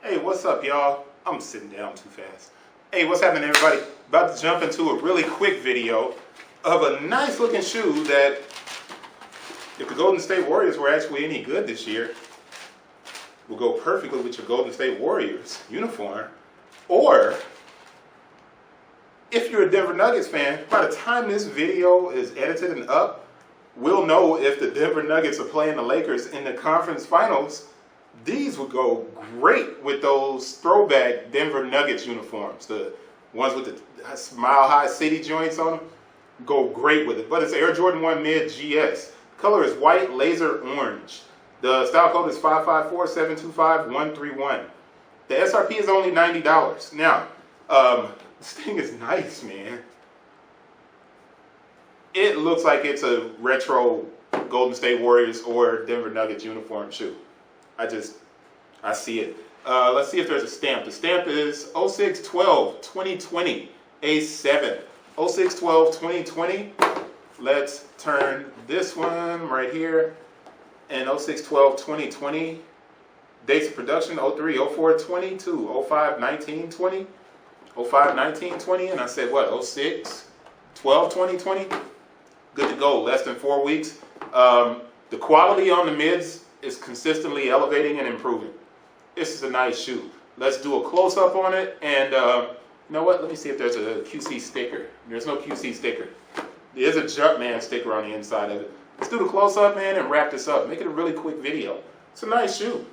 Hey, what's up, y'all? I'm sitting down too fast. Hey, what's happening, everybody? About to jump into a really quick video of a nice looking shoe that, if the Golden State Warriors were actually any good this year, will go perfectly with your Golden State Warriors uniform. Or, if you're a Denver Nuggets fan, by the time this video is edited and up, we'll know if the Denver Nuggets are playing the Lakers in the conference finals. These would go great with those throwback Denver Nuggets uniforms. The ones with the Mile High City joints on them go great with it. But it's Air Jordan 1 Mid GS. Color is white, laser orange. The style code is 554-725-131. The SRP is only $90. Now, this thing is nice, man. It looks like it's a retro Golden State Warriors or Denver Nuggets uniform shoe. I see it. Let's see if there's a stamp. The stamp is 06/12/2020 A7. 06/12/2020. Let's turn this one right here. And 06/12/2020. Dates of production 03/04/22, 05/19/20, 05/19/20, and I said what? 06/12/2020. Good to go. Less than 4 weeks. The quality on the mids is consistently elevating and improving. This is a nice shoe. Let's do a close-up on it, and you know what? Let me see if there's a QC sticker. There's no QC sticker. There's a Jumpman sticker on the inside of it. Let's do the close-up, man, and wrap this up. Make it a really quick video. It's a nice shoe.